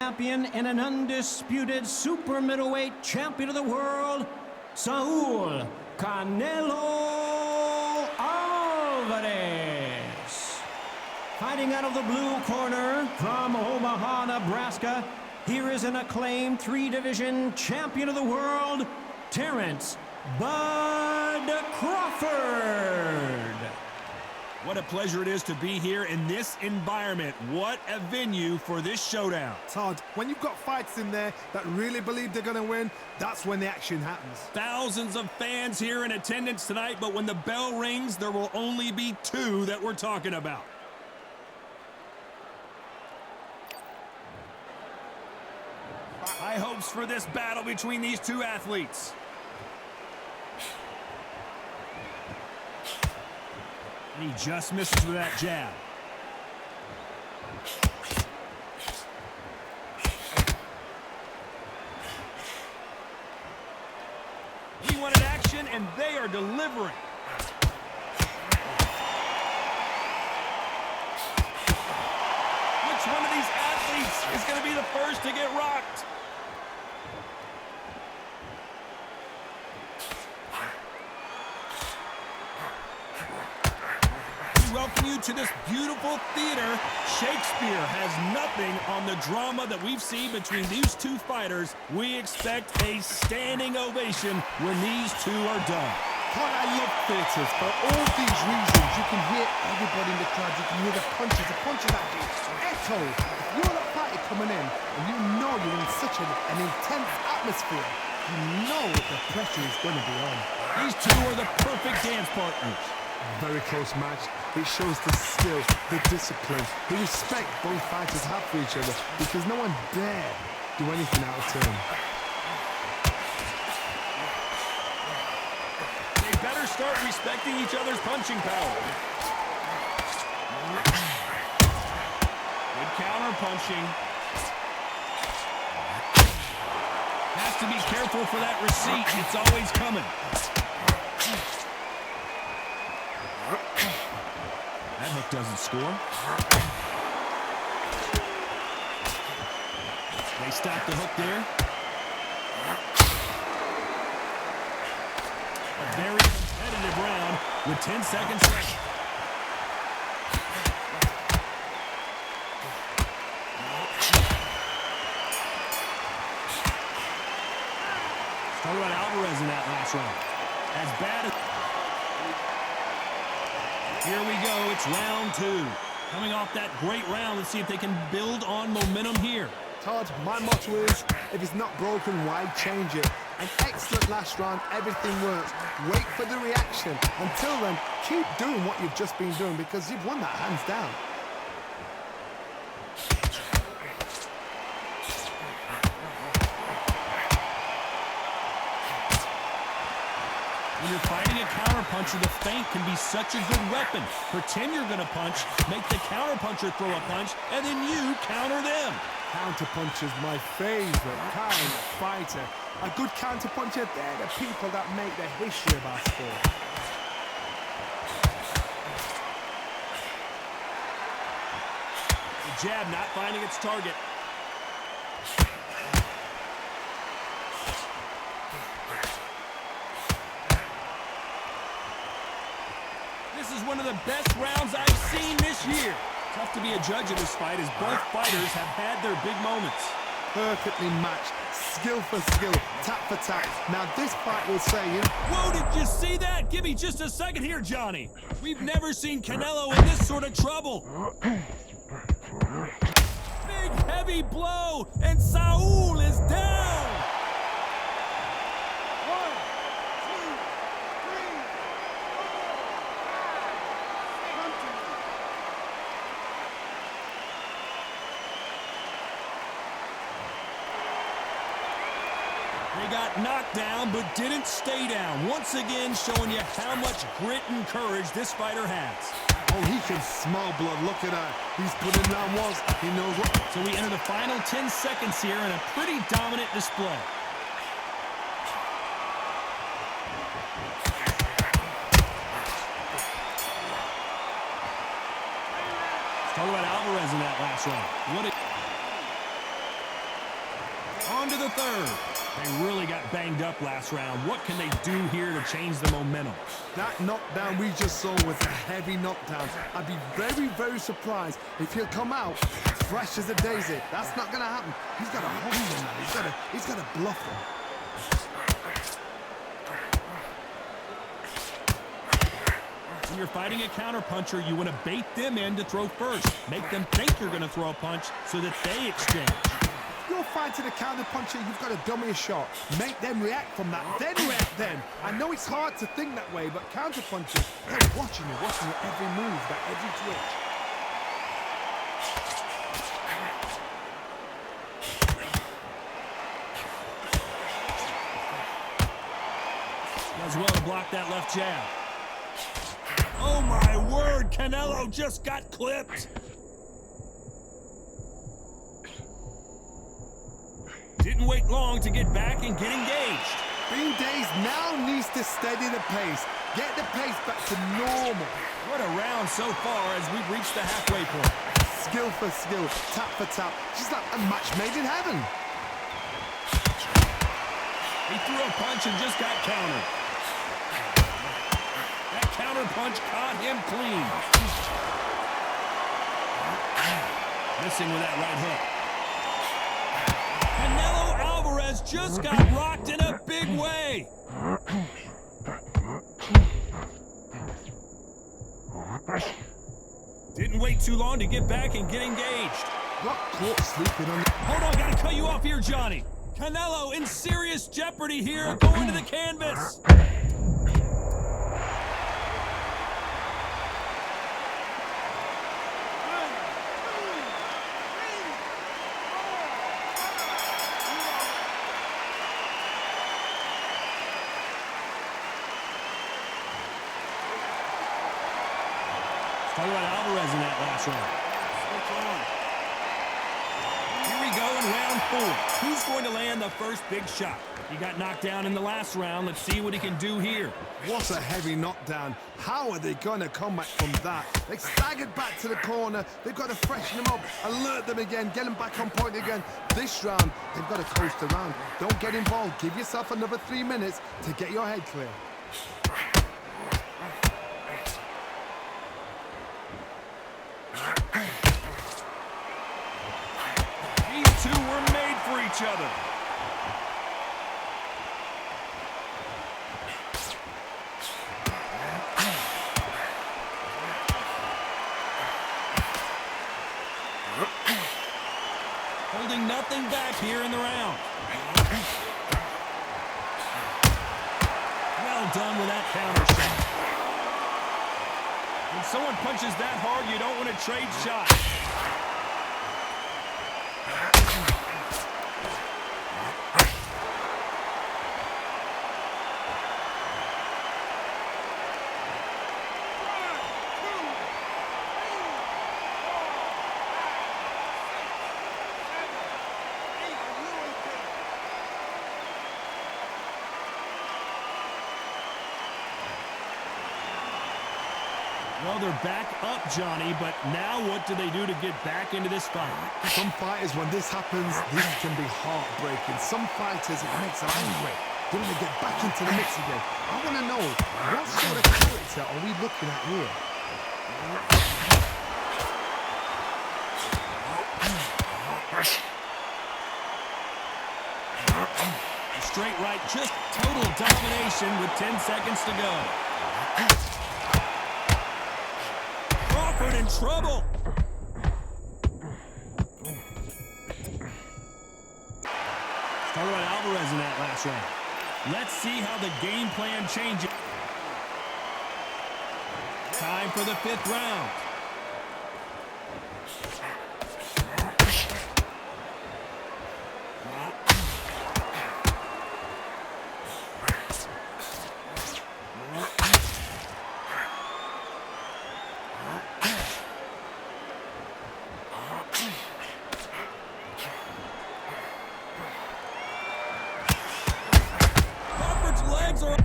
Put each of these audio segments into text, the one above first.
champion and an undisputed super middleweight champion of the world, Saul Canelo Alvarez. Fighting out of the blue corner from Omaha, Nebraska, here is an acclaimed three-division champion of the world, Terrence Bud Crawford. What a pleasure it is to be here in this environment. What a venue for this showdown. Todd, when you've got fights in there that really believe they're going to win, that's when the action happens. Thousands of fans here in attendance tonight, but when the bell rings, there will only be two that we're talking about. High hopes for this battle between these two athletes. And he just misses with that jab. He wanted action, and they are delivering. Which one of these athletes is going to be the first to get rocked? Welcome you to this beautiful theater. Shakespeare has nothing on the drama that we've seen between these two fighters. We expect a standing ovation when these two are done. God, I love theatres for all these reasons. You can hear everybody in the crowd. You can hear the punches that do echo. If you're at a party coming in and you know you're in such an intense atmosphere, you know the pressure is going to be on. These two are the perfect dance partners. Very close match. It shows the skill, the discipline, the respect both fighters have for each other, because no one dare do anything out of turn. They better start respecting each other's punching power. Good counter punching. Has to be careful for that receipt. It's always coming. That hook doesn't score. They stop the hook there. A very competitive round with 10 seconds left. Talk about Alvarez in that last round. As bad as... Here we go, it's round two. Coming off that great round, let's see if they can build on momentum here. Todd, my motto is, if it's not broken, why change it? An excellent last round, everything works. Wait for the reaction. Until then, keep doing what you've just been doing, because you've won that hands down. When you're fighting a counterpuncher, the feint can be such a good weapon. Pretend you're going to punch, make the counterpuncher throw a punch, and then you counter them. Counterpuncher's my favorite kind of fighter. A good counterpuncher, they're the people that make the history of our sport. The jab not finding its target. This is one of the best rounds I've seen this year. Tough to be a judge of this fight, as both fighters have had their big moments. Perfectly matched, skill for skill, tap for tap. Now this fight will say you... Whoa, did you see that? Give me just a second here, Johnny. We've never seen Canelo in this sort of trouble. Big, heavy blow, and Saul is down. They got knocked down, but didn't stay down. Once again, showing you how much grit and courage this fighter has. Oh, he can smell blood. Look at that. He's put in down once. He knows what... So we enter the final 10 seconds here in a pretty dominant display. Let's talk about Alvarez in that last round. On to the third. They really got banged up last round. What can they do here to change the momentum? That knockdown we just saw was a heavy knockdown. I'd be very, very surprised if he'll come out as fresh as a daisy. That's not going to happen. He's got to hold him, man. He's got to bluff him. When you're fighting a counterpuncher, you want to bait them in to throw first. Make them think you're going to throw a punch so that they exchange. If you're fighting a counterpuncher, you've got to dummy a shot. Make them react from that, then react then. I know it's hard to think that way, but counterpunchers, they're watching you every move, that every twitch. Does well to block that left jab. Oh my word, Canelo just got clipped. Didn't wait long to get back and get engaged. Being dazed now needs to steady the pace. Get the pace back to normal. What a round so far as we've reached the halfway point. Skill for skill, tap for tap. Just like a match made in heaven. He threw a punch and just got countered. That counter punch caught him clean. Missing with that right hook. Canelo Alvarez just got rocked in a big way. Didn't wait too long to get back and get engaged. Got caught sleeping on the... Hold on, gotta cut you off here, Johnny. Canelo in serious jeopardy here, going to the canvas. Talk about Alvarez in that last round. Here we go in round 4. Who's going to land the first big shot? He got knocked down in the last round. Let's see what he can do here. What a heavy knockdown. How are they going to come back from that? They staggered back to the corner. They've got to freshen them up, alert them again, get them back on point again. This round, they've got to coast around. Don't get involved. Give yourself another 3 minutes to get your head clear. These two were made for each other. Holding nothing back here in the round. Well done with that counter shot. When someone punches that hard, you don't want to trade shots. Well, they're back up, Johnny, but now what do they do to get back into this fight? Some fighters, when this happens, this can be heartbreaking. Some fighters, it makes them angry. They want to get back into the mix again. I want to know, what sort of character are we looking at here? Straight right, just total domination with 10 seconds to go. Crawford in trouble. Talk about Alvarez in that last round. Let's see how the game plan changes. Time for the 5th round. Legs are...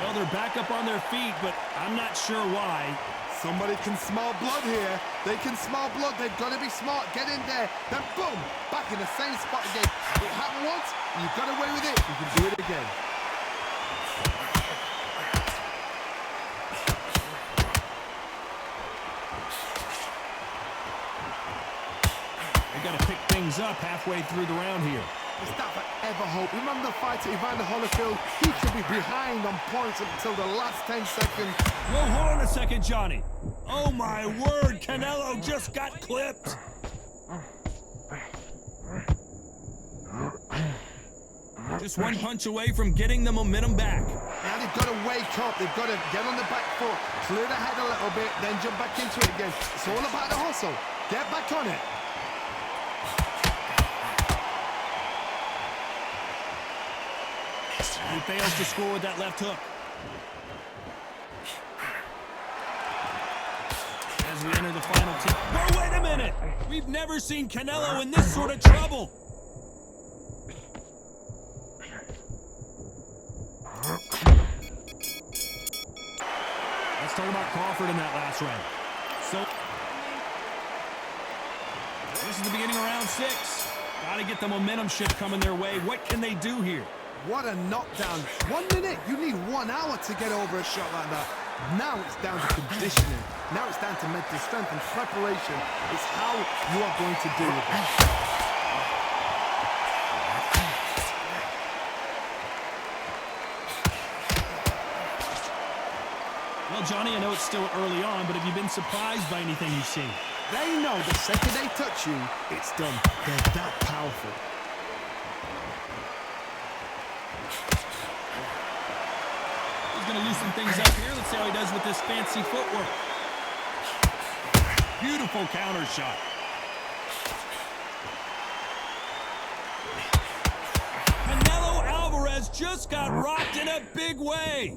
Well, they're back up on their feet, but I'm not sure why. Somebody can smell blood here. They can smell blood. They've got to be smart. Get in there. Then boom, back in the same spot again. It happened once. You got away with it. You can do it again. They got to pick things up halfway through the round here. Is that forever hope? Remember the fighter Evander Holyfield? He could be behind on points until the last 10 seconds. Whoa, hold on a second, Johnny. Oh, my word. Canelo just got clipped. Just one punch away from getting the momentum back. Now they've got to wake up. They've got to get on the back foot, clear the head a little bit, then jump back into it again. It's all about the hustle. Get back on it. He fails to score with that left hook. As we enter the final two. Whoa, wait a minute! We've never seen Canelo in this sort of trouble. Let's talk about Crawford in that last round. So, this is the beginning of round 6. Got to get the momentum shift coming their way. What can they do here? What a knockdown. 1 minute, you need 1 hour to get over a shot like that. Now it's down to conditioning. Now it's down to mental strength and preparation. It's how you are going to deal with it. Well, Johnny, I know it's still early on, but have you been surprised by anything you've seen? They know the second they touch you, it's done. They're that powerful. He's going to loosen things up here. Let's see how he does with this fancy footwork. Beautiful counter shot. Canelo Alvarez just got rocked in a big way.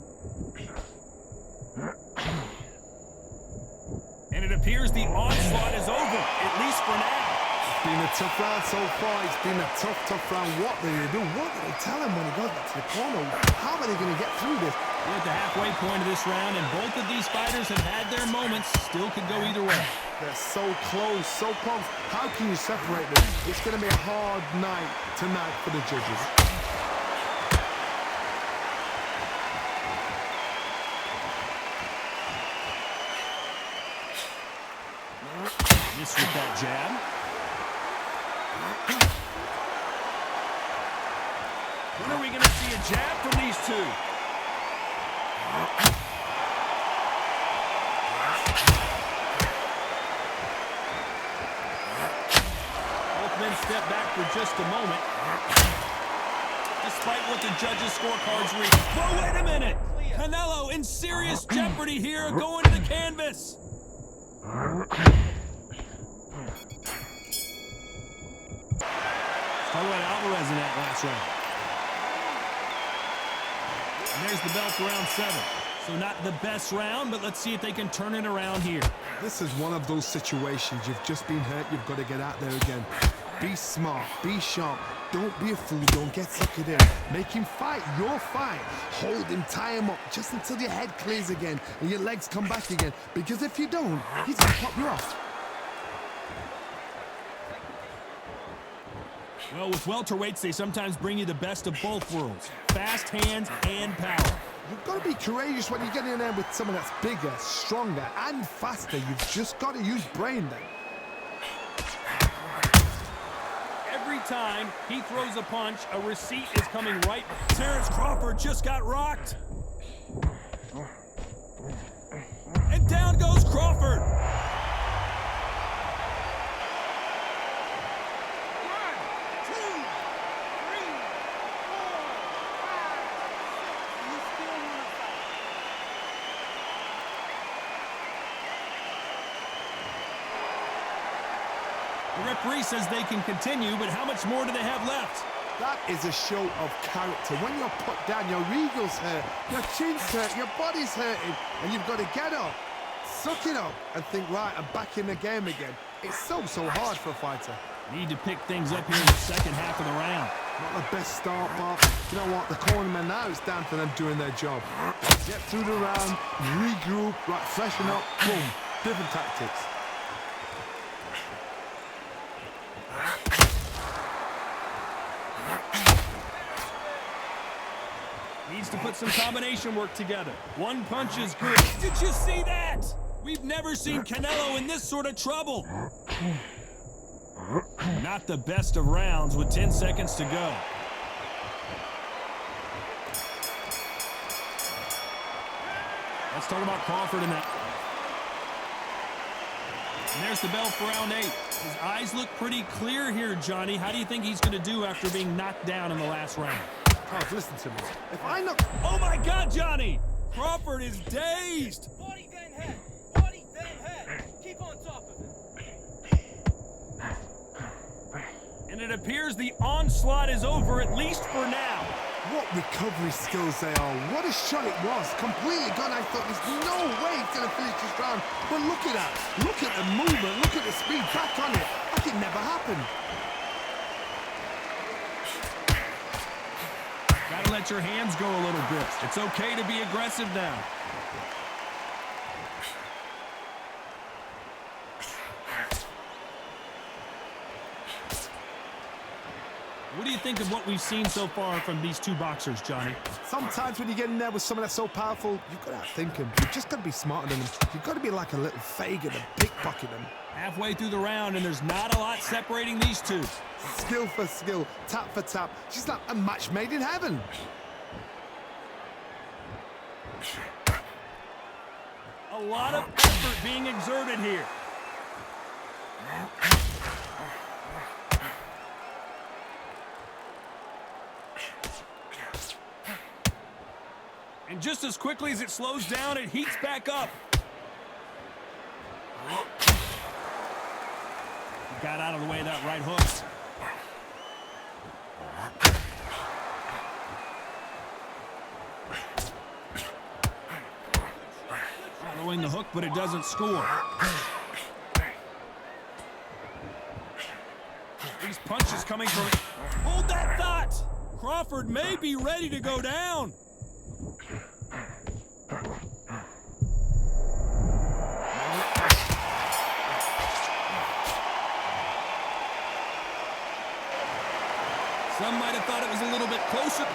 And it appears the onslaught is over, at least for now. It's been a tough round so far. It's been a tough round. What do they do? What do they tell him when he goes back to the corner? How are they going to get through this? We're at the halfway point of this round, and both of these fighters have had their moments. Still could go either way. They're so close, so close. How can you separate them? It's going to be a hard night tonight for the judges. Missed with that jab. When are we going to see a jab from these two? Both men step back for just a moment. Despite what the judges' scorecards read. Whoa, wait a minute! Canelo in serious jeopardy here, going to the canvas. Let's talk about Alvarez in that last round. And there's the bell for round 7. So not the best round, but let's see if they can turn it around here. This is one of those situations. You've just been hurt. You've got to get out there again. Be smart. Be sharp. Don't be a fool. Don't get suckered in. Make him fight your fight. Hold him, tie him up just until your head clears again and your legs come back again. Because if you don't, he's going to pop you off. Well, with welterweights, they sometimes bring you the best of both worlds. Fast hands and power. You've got to be courageous when you get in there with someone that's bigger, stronger, and faster. You've just got to use brain then. Every time he throws a punch, a receipt is coming right. Terrence Crawford just got rocked. And down goes Crawford. The referee says they can continue, but how much more do they have left? That is a show of character. When you're put down, your ego's hurt, your chin's hurt, your body's hurting, and you've got to get up, suck it up, and think, right, I'm back in the game again. It's so hard for a fighter. Need to pick things up here in the second half of the round. Not the best start, but you know what? The cornermen now, it's down to them doing their job. Get through the round, regroup, right, freshen up, boom. Different tactics. Needs to put some combination work together. One punch is good. Did you see that? We've never seen Canelo in this sort of trouble. Not the best of rounds with 10 seconds to go. Let's talk about Crawford in that. And there's the bell for round 8. His eyes look pretty clear here, Johnny. How do you think he's going to do after being knocked down in the last round? Oh, listen to me. If I knock... Oh, my God, Johnny! Crawford is dazed. Body then head. Body then head. Keep on top of it. And it appears the onslaught is over, at least for now. What recovery skills they are. What a shot it was. Completely gone. I thought there's no way he's going to finish this round. But look at that. Look at the movement. Look at the speed. Back on it. Like it never happened. Gotta let your hands go a little bit. It's okay to be aggressive now. What do you think of what we've seen so far from these two boxers, Johnny? Sometimes when you get in there with someone that's so powerful, you've got to outthink him. You've just got to be smarter than him. You've got to be like a little Fagin and pickpocket him. Halfway through the round, and there's not a lot separating these two. Skill for skill, tap for tap. She's like a match made in heaven. A lot of effort being exerted here. And just as quickly as it slows down, it heats back up. He got out of the way of that right hook. Following the hook, but it doesn't score. These punches coming from... Hold that thought! Crawford may be ready to go down. Some might have thought it was a little bit closer.